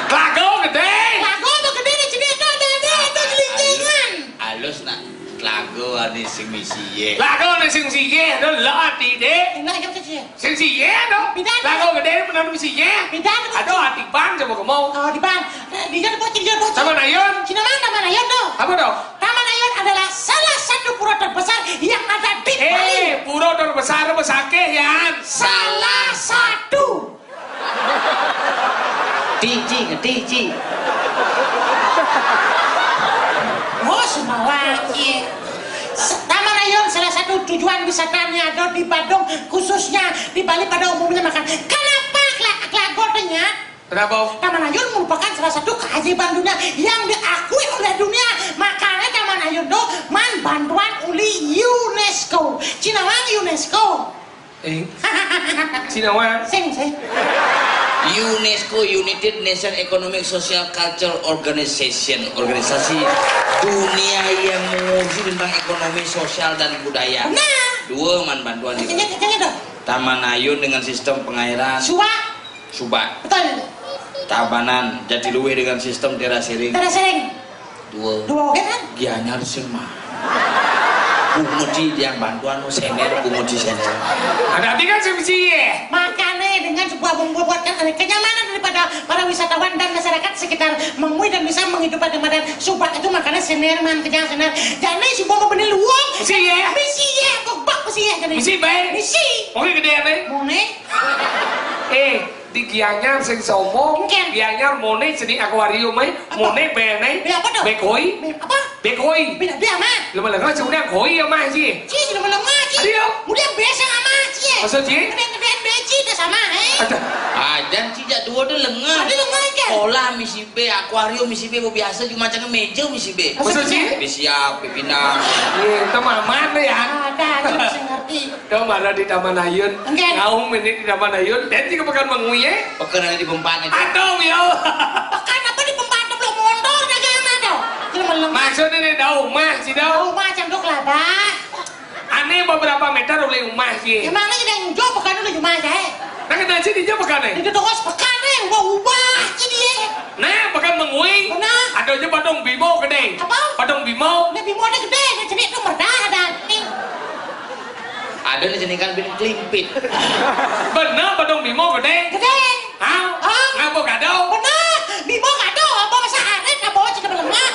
Lago gede. Lago apa gede jenis itu ada itu jelingnya kan. Halus nak. Lagu ada sing misi ye. Lago ne sing si ye do lati de. Nah, yang kecil. Sing si ye do. Lago gede benar si ye. Pindah. Aduh hati bang coba kamu. Oh, di ban. Di jalan bocil dia bocil. Sama Nayun. Cina mana Taman Ayun tuh? Apa dong? Taman Ayun adalah salah satu pura terbesar yang ada di Bali. Pura terbesar besake ya. Salah satu. Tiji. Oh, Sumawaki. Taman Ayun salah satu tujuan wisatanya ada di Badung, khususnya di Bali pada umumnya makan. Kenapa Klagotenya? Kenapa? Taman Ayun merupakan salah satu keajaiban dunia yang diakui oleh dunia. Makanya Taman Ayun itu man bantuan oleh UNESCO. Cina wang UNESCO. Cina wang. Sing. UNESCO United Nations Economic Social Culture Organization, organisasi dunia yang mengurusi tentang ekonomi sosial dan budaya. Nah, Dua man bantuan itu. dong. Taman Ayun dengan sistem pengairan Subak. Betul. Tabanan Jatiluwe dengan sistem terasering. Dua. Kan? Gianyar sing mah. Bumudi yang bantuan senior, Bumudi senior. Ada tiga sih ye. Makanya dengan sebuah membuatkan kenyamanan daripada para wisatawan dan masyarakat sekitar Mengui dan bisa menghidupkan Taman Subak itu makanya senerman kenyang sener. Jadi sebuah benih luang. Misi ye, kok misi ye jadi. Misi baik. Misi. Oke gede nih. Mone. Di Gianyar sing sombong, Gianyar mone seni akuarium mone bene. Apa tuh? Bekoi. Apa? Bekoi. Dia mah. Lama-lama sebenarnya koi ya mah sih. Ci, lama-lama ci. Udah biasa sama ci. Maksud ci? Gede beci udah sama Dan tidak dua dia lengah. Ada lengah kan? Sekolah misi B, akuarium misi B biasa cuma macam meja misi B. Maksud ci? Siap, pipinang. Itu mana ya? Ada bisa ngerti. Kau mana di Taman Ayun? Ngaum ini di Taman Ayun. Dan juga pekan Mengui ya? Pekan di Pempan itu. Aduh ya. Pekan apa di Pempan belum mondor dagang ada. lemah. Maksudnya ini dah rumah sih dah. Rumah canduk labah. Aneh beberapa meter oleh rumah sih. Emangnya kita yang jauh pekan dulu cuma saya. Nah kita sih dia pekan nih. Itu toko pekan nih, gua ubah jadi. Nah pekan mengui. Benar. Ada aja Badung Bimo gede. Apa? Badung Bimo. Ini bimo ada gede, ini jenis itu merdah ada. Nih. Ada nih jenikan bilik klimpit. Bener Badung Bimo gede. Gede. Hah? Hah? Ngapa kado? Benar. Bimo kado, bawa sehari, nggak bawa cerita lemah.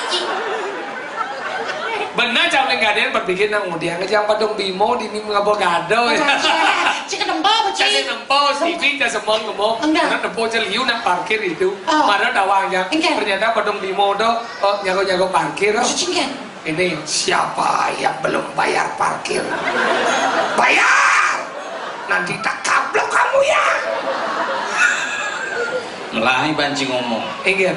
Bener jangan gaden berpikir nang udiang aja Badung Bimo di mim ngapa kado. Cik nembau, Cak cik. nempau TV cak semong ngomong. Enggak. Karena nempau celiu nak parkir itu. Oh. Padahal dawang ya. Enggak. Ternyata Badung Bimo tuh nyago-nyago parkir. Cik kan? Ini siapa yang belum bayar parkir? Bayar! Nanti tak kablok kamu ya. Melahi banci ngomong Ingat.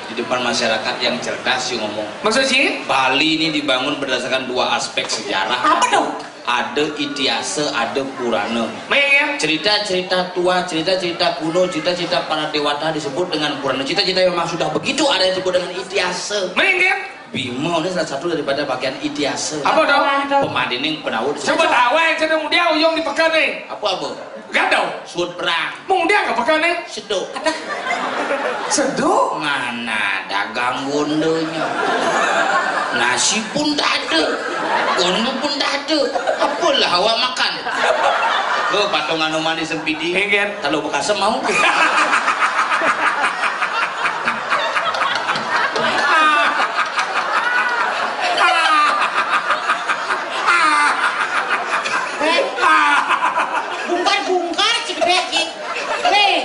di depan masyarakat yang cerdas sih ngomong. Maksud sih? Bali ini dibangun berdasarkan dua aspek sejarah. Apa dong? Ada Itiase, ada Purana. Mengen. Cerita-cerita tua, cerita-cerita kuno, cerita-cerita para dewata disebut dengan Purana. Cerita-cerita yang memang sudah begitu ada yang disebut dengan Itiase. Mengen. Bimo ini salah satu daripada bagian Itiase. Apa dong? Pemadining penawur. Coba tahu yang sedang dia uyung di pekan nih. Apa? Gadau. Sud perang. Mung dia ke pekan nih. Seduk. Ada. Seduh. Mana dagang gondonya. Nasi pun tak ada. Gondo pun tak ada. Apalah awak makan. Ke patungan omani sempidi. Mengen. Kalau bekas mau. Bungkar cik gede cik. Nih.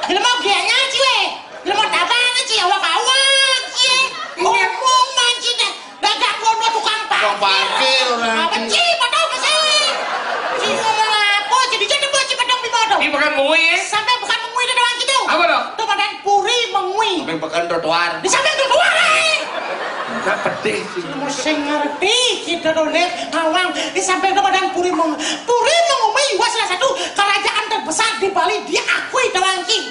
Dia mau gianya cik we. Dia mau tabang cik awak-awak cik. Ngomong manci deh. Dagang gono tukang Tukang parkir orang. Apa cik padahal ke saya. Cik ngomong apa cik di jadi cik padahal di bodoh. Ini pekan mui ya. Sampai bukan mengui dia doang gitu. Apa dong? Itu badan puri mengui. Sampai pekan trotoar. Di samping itu keluar Gak pedih sih. Mesti ngerti kita dolek awang di samping itu badan puri mengui. Puri mengui juga salah satu kerajaan terbesar di Bali diakui doang cik.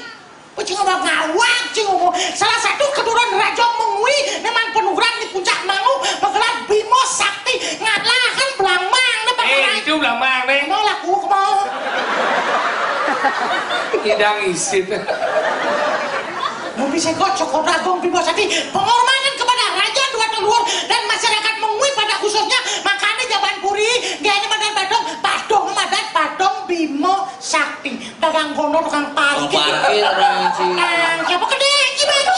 Cik ngomong ngawang cik ngomong salah satu keturunan Raja Mengui memang penurunan di puncak Mangu menggelar Bimo Sakti ngalahan Blangmang Itu belamang nih. mau laku mau Hidang isit. mau bisa kocok Ragung Bimo Sakti penghormatan kepada Raja Dua Telur dan masyarakat Mengui pada khususnya makanya jaban puri dia hanya madan badong madan badong Bimo Sakti dagang gono tukang Tukang parkir parkir orang sih. siapa gede gimana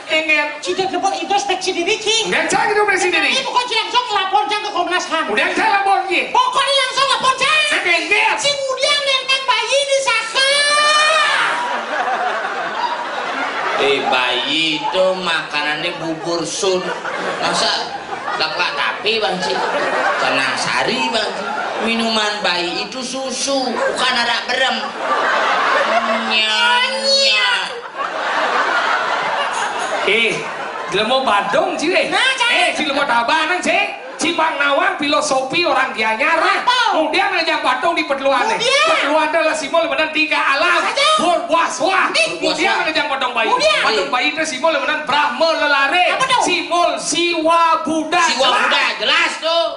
Ingat. Cida dapat introspeksi diri cing. Udah cak itu presiden Ini ini. pokoknya langsung lapor jang ke Komnas HAM. Udah cak lapor gitu. Pokoknya langsung lapor jang. Sekengket. Si Mudiang nenteng bayi di Saka. Bayi itu makanannya bubur sun. Masa lak-lak tapi bang Ci? Tenang sari bang Ci. Minuman bayi itu susu, bukan arak berem. Nyanyi. Jelemo Badung sih deh. Nah, Cak. Jelemo Tabanan sih. Cipang Nawang filosofi orang Gianyar. Apa? Kemudian ngajak Badung di Peteluan. Kemudian? Peteluan adalah simbol benar tiga alam. Saja. Berbuaswa. Nih. Kemudian ngajak Badung bayi. Kemudian? Badung bayi itu simbol benar Brahma lelare. Apa dong? Simbol Siwa Buddha. Siwa Jelas. Buddha, jelas tuh.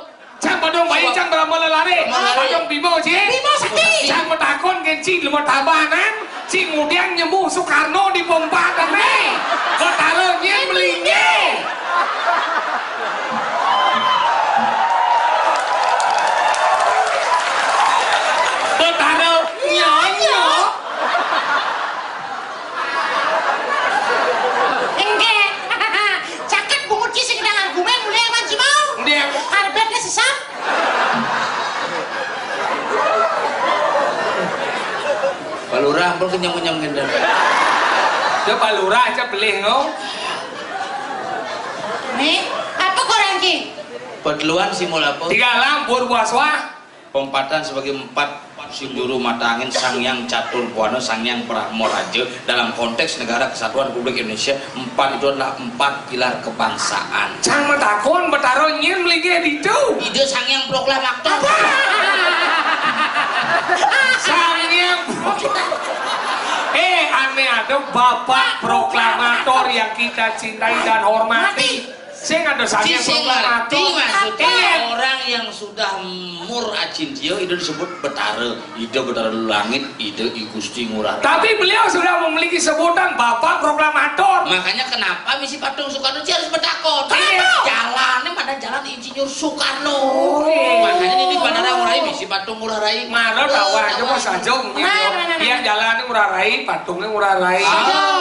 Cang Badung bayi Siwa- cang Brahma lelare. Brahma lelare. Badung Bimo sih. Bimo Sakti. Cang metakon genci jelemo Tabanan. Si kemudian nyembuh Soekarno di pompa nih. Ketaruhnya melinggi. Ketaruh nyonyo. Enggak. Caket bungut sih sedang argumen mulai manci mau. Dia Arbetnya sesat. Pak Lurah pun kenyang-kenyang gendar. dia Pak Lurah aja beli ngau. Nih, apa koran ki? Peteluan simbol apa? Tiga alam Burbuaswa. Pempatan sebagai empat sinjuru mata angin Sangyang Catur Buana Sangyang Brahmaraja dalam konteks negara kesatuan Republik Indonesia. Empat itu adalah empat pilar kebangsaan. Cang metakon betaro nyin melinggi itu. Ide Sangyang Proklamator. Sangyang. Aneh ada Bapak Proklamator yang kita cintai dan hormati. Sing ada sange sing ngerti maksudnya Iya. orang yang sudah mur ajin dia itu disebut betara. Ide betara langit, ide I Gusti Ngurah. Tapi beliau sudah memiliki sebutan Bapak Proklamator. Makanya kenapa misi Patung Soekarno dia harus bertakon? Iya. Jalannya mana jalan Insinyur Soekarno. Iya. Makanya ini Bandara Ngurah Rai misi Patung Ngurah Rai. Mana tahu aja mau sajong. Iya jalannya Ngurah Rai, patungnya Ngurah Rai.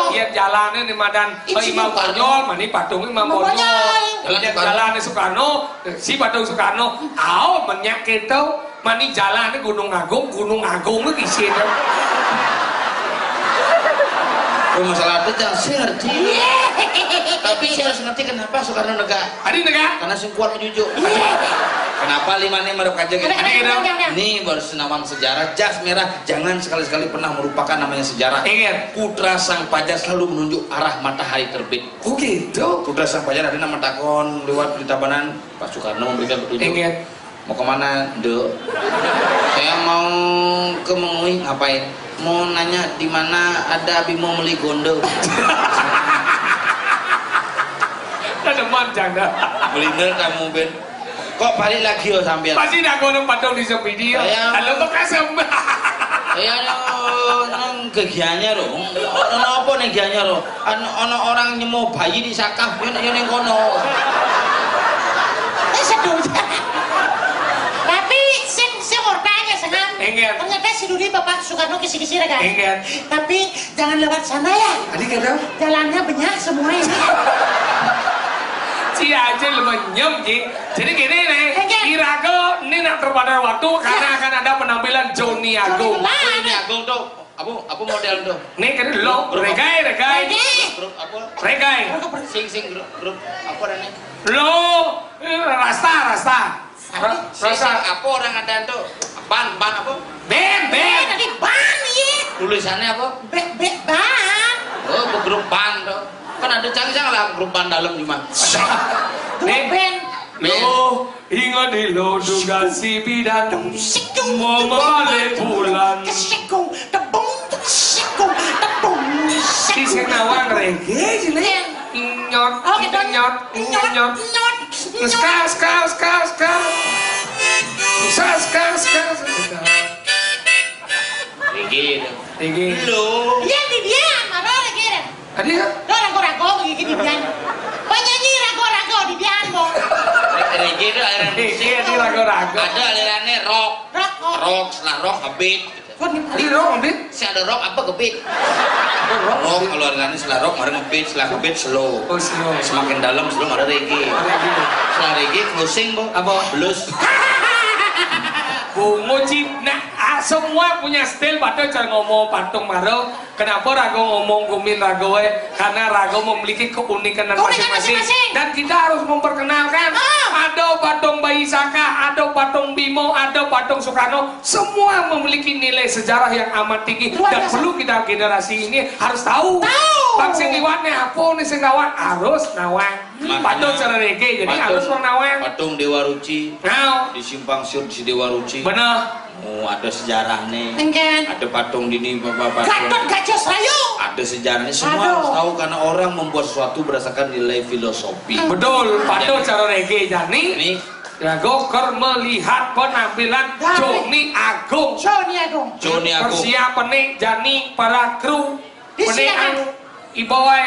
Iya jalannya di Madan Imam Bonyol, mani patungnya Imam Bonyol. Jalannya Soekarno, si Patung Soekarno. Aw menyak itu, mani jalannya Gunung Agung itu di sini. Masalah itu yang saya ngerti. Tapi saya harus ngerti kenapa Soekarno negak. Adi negak? Karena sing kuat menjujuk. Kenapa limanya merek aja gitu? Ini baru senaman sejarah jas merah. Jangan sekali-sekali pernah merupakan namanya sejarah. Ingat. Putra sang pajar selalu menunjuk arah matahari terbit. Oh gitu. Putra sang pajar ada nama takon lewat di Tabanan. Pak Soekarno memberikan petunjuk. Ingat. Mau kemana, Dek? Saya mau ke Mengui, ngapain? Mau nanya di mana ada Bimo Meli Gondo. Ada manjang dah. Bener kamu Ben. Kok balik lagi yo sambil? Pasti dah kono patung di video. Halo bekas Ya nang kegiannya loh. Ono apa ning giannya loh? Ono orang nyemo bayi di sakaf yo ning kono. Sedul. Tapi sing ortanya sangat. Ingat. Ternyata si Dudi Bapak Soekarno kisi-kisi kan. Ingat. Tapi jangan lewat sana ya. Adik kata. Jalannya banyak semua ini. Si aja lemenyem Ji. Jadi gini nih, Irago ini nak terpada waktu karena akan ada penampilan Joni Agung. Ini Agung tuh. Apa model tuh? Nih kan lo, regai. Grup apa? Regai. Sing grup apa nih? Lo, rasta. Rasa apa orang ada tuh? Ban apa? Ben. Tadi ban ya. Tulisannya apa? Ban. Oh, grup ban tuh. Kan ada canggih lah grup ban dalam di mana? Nih, Ben. lo ingat di lo duga si bidan mau balik pulang. Kesikung, tebung, tebung. Si senawang reggae sini. Inyot. Ska. Reggae. Lo. Dia di dia, mana lagi? Adi ya? Lo rago-rago begini di dia. Penyanyi rago-rago di dia mo. Reggae itu aliran musik. Ini rago-rago. Ada alirannya rock. Rock, setelah rock ngebeat. Di rock, Dit. Si ada rock apa ngebeat? Rock kalau alirannya setelah rock mari ngebeat, setelah ngebeat slow. Oh, slow. Semakin dalam sebelum ada reggae. Setelah reggae closing bu. Apa? Blues. Nguci, semua punya style pada cara ngomong patung maro. Kenapa Rago ngomong gumin Rago? Karena Rago memiliki keunikan masing-masing. Dan kita harus memperkenalkan. Ada patung Bayi Saka, ada patung Bimo, ada patung Soekarno. Semua memiliki nilai sejarah yang amat tinggi. Dan perlu kita generasi ini harus tahu. Bang sing liwatnya apa nih sing ngawang harus nawang. Patung cara reggae jadi harus nawang. Patung Dewa Ruci. Nah, Di Simpang Sur si Dewa Ruci. bener. Oh, ada sejarahnya. Enggak. Ada patung dini bapak Gatot Gajah Rayu. Ada sejarahnya. Semua Aduh. harus tahu karena orang membuat sesuatu berdasarkan nilai filosofi. Betul, patung cara reggae jadi. Ini Rago ker melihat penampilan Joni Agung. Joni Agung. Joni Agung. Persiapan nih Jani para kru. Disiapkan. Ibawai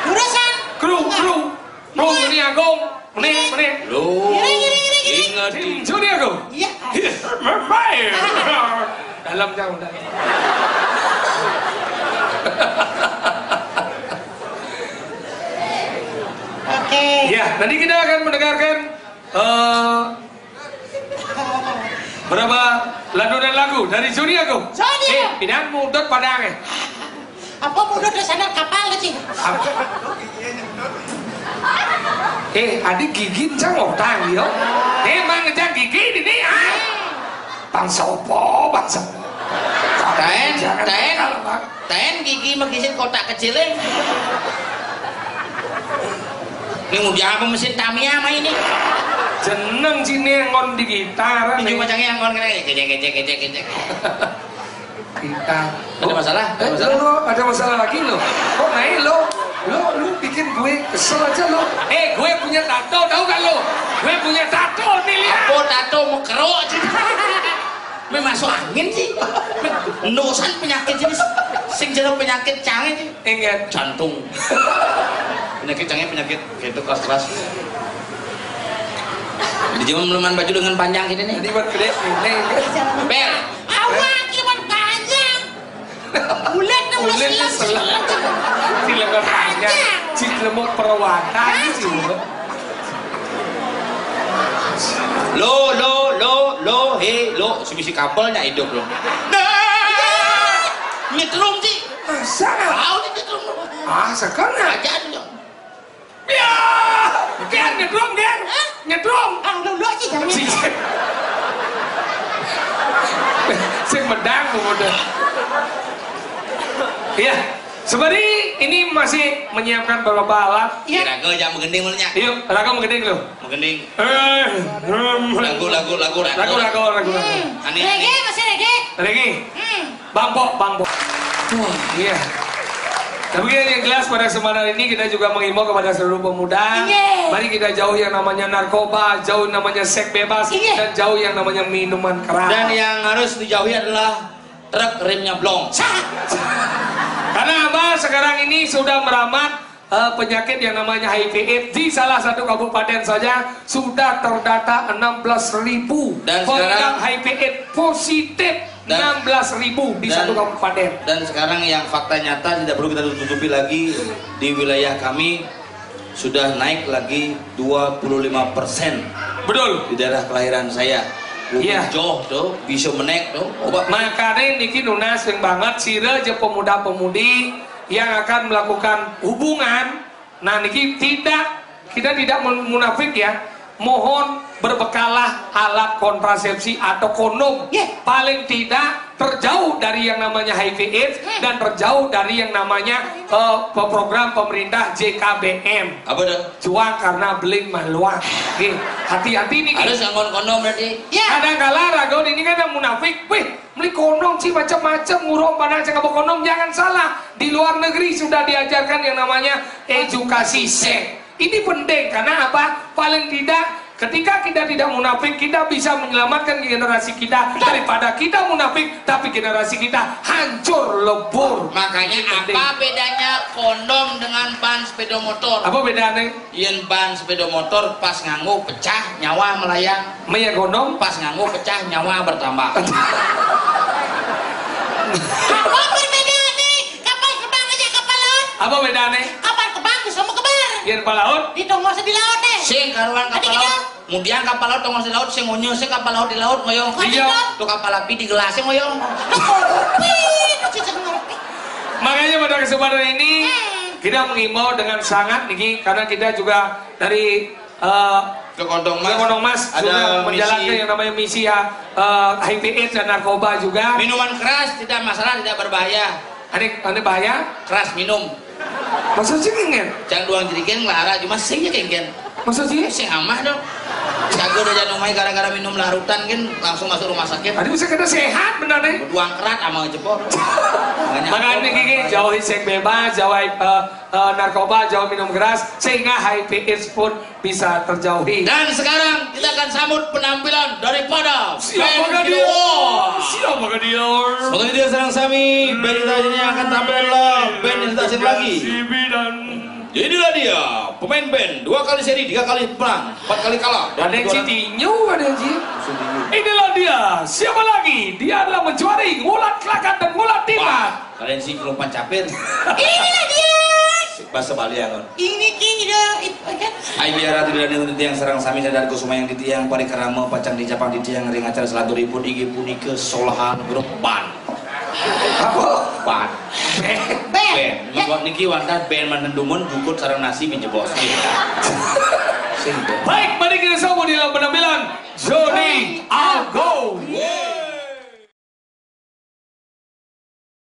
Jurusan. kru. Joni Agung. Menit. Loh. Gini. Ingat di Joni Agung. Iya. Baik. Dalam jauh. Oke. Ya, nanti kita akan mendengarkan berapa lantunan lagu dari Joni Agung. Joni Agung. Pinang mudut padangnya. Apa mudah di sana kapal kecil? Adik gigi cang otang yo. Emang ngejang gigi ini Bang sopo. Ten gigi magisin kotak kecilnya. Ini mau apa mesin Tamiya mah ini? Jeneng sini ngon di gitar. Pinjam macamnya ngon kena kecek. Gitar. Ada masalah? Ada masalah lagi lo. Kok naik lo? Lu bikin gue kesel aja lo. Gue punya tato, tahu gak lo? Gue punya tato nih, lihat. Apa tato mau kerok sih? Masuk angin sih. Nusan penyakit jenis sing jero penyakit canggih sih. Ingat Jantung. Penyakit canggih penyakit gitu keras-keras. Dijemur meleman baju dengan panjang gini nih. Jadi buat gede nih. Bel. Awak cuma panjang. Bulat na ulah selang. Si lengan panjang, si lemuk perawatan sih. Lo, sebisi kapalnya hidup lo. Nah, nyetrum sih. Masa? Tahu nih nyetrum lo. Sekarang Aja dong. ya, Gen nyetrum. Lu aja jangan. Si medang udah. Iya, seperti ini masih menyiapkan beberapa alat. Iya. Raga jangan menggending mulanya. Yuk, raga menggending lo. Menggending. Lagu. Lagu. Aneh. Reggae masih reggae. Lagi, bangpok. Wah, iya. Tapi yang jelas pada kesempatan ini kita juga mengimbau kepada seluruh pemuda. Iya. Mari kita jauh yang namanya narkoba, jauh namanya seks bebas, Iya. dan jauh yang namanya minuman keras. Dan yang harus dijauhi adalah truk remnya blong. Karena apa? Sekarang ini sudah merambat penyakit yang namanya HIV/AIDS di salah satu kabupaten saja sudah terdata 16.000 Dan pengidap sekarang- HIV/AIDS positif. 16.000 di satu kabupaten. Dan sekarang yang fakta nyata tidak perlu kita tutupi lagi, di wilayah kami sudah naik lagi 25% Betul. di daerah kelahiran saya. Iya. Jauh tuh bisa menek tuh obat. Makanya niki nunas yang banget sira je pemuda-pemudi yang akan melakukan hubungan. Nah niki kita tidak munafik ya. Mohon berbekalah alat kontrasepsi atau kondom. Yeah. Paling tidak terjauh dari yang namanya HIV/AIDS dan terjauh dari yang namanya program pemerintah JKBM. Apa tuh? Cuak karena beling maluak. Hati-hati nih. Harus nganggon kondom berarti. Ya. Kadang-kala ragon ini kan yang munafik. Wih, beli kondom sih macam-macam ngurung pada cek kondom. Jangan salah, di luar negeri sudah diajarkan yang namanya edukasi seks. Ini penting karena apa? Paling tidak ketika kita tidak munafik, kita bisa menyelamatkan generasi kita daripada kita munafik tapi generasi kita hancur lebur. Makanya Ini penting. apa bedanya kondom dengan ban sepeda motor? Apa bedanya? Yen ban sepeda motor pas nganggo pecah nyawa melayang, Maya kondom? pas nganggo pecah nyawa bertambah. Apa perbedaannya? Kapal terbang aja kapal laut. Apa bedanya? Kapal terbang bisa mau kebar. Yang palaut? Di tongos di laut deh. Sing karuan kapal Adik laut, kemudian kapal laut tongos di laut, sing ngonyo sing kapal laut di laut ngoyong. Iya. Tuh kapal api di gelasnya ngoyong. Makanya pada kesempatan ini kita mengimbau dengan sangat nih karena kita juga dari Ke Kondong Mas. Kondong Mas Ada juga menjalankan misi. yang namanya misi ya HIV/AIDS dan narkoba juga. Minuman keras tidak masalah, tidak berbahaya. Aneh bahaya. Keras minum. Maksud sih kengen? Jangan doang jadikan lara, cuma singnya kengken. Maksud sih? Sing amah dong. Jago udah jangan omai gara-gara minum larutan kan langsung masuk rumah sakit. Tadi bisa kita sehat benar nih. Buang kerat sama jebol. Makanya gini jauhi seks bebas, jauhi narkoba, jauhi minum keras sehingga HIV/AIDS pun bisa terjauhi. Dan sekarang kita akan sambut penampilan daripada Siapakah band dia? Kilowatt. Siapakah dia? Semoga dia serang Sami. Band kita ini yang akan tampil adalah band yang tak asing lagi. Jadi inilah dia, pemain band 2 kali seri, 3 kali perang, 4 kali kalah. Ada yang Citinyu, ada yang Inilah dia, siapa lagi? Dia adalah menjuarai ngulat kelakat dan ngulat timah. Kalian sih belum pancapir. Inilah dia. Bahasa Bali ya kan. Ini kira itu kan. Hai biara tidak ada yang serang Sami dan Kusuma yang di tiang pari kerama pacang di capang di tiang ring acara selaturipun igi puni kesolahan grup ban. Apa? Ban. Ben. Membuat niki wanita band manendumun jukut sarang nasi pinjebos. Baik, mari kita sambut di dalam penampilan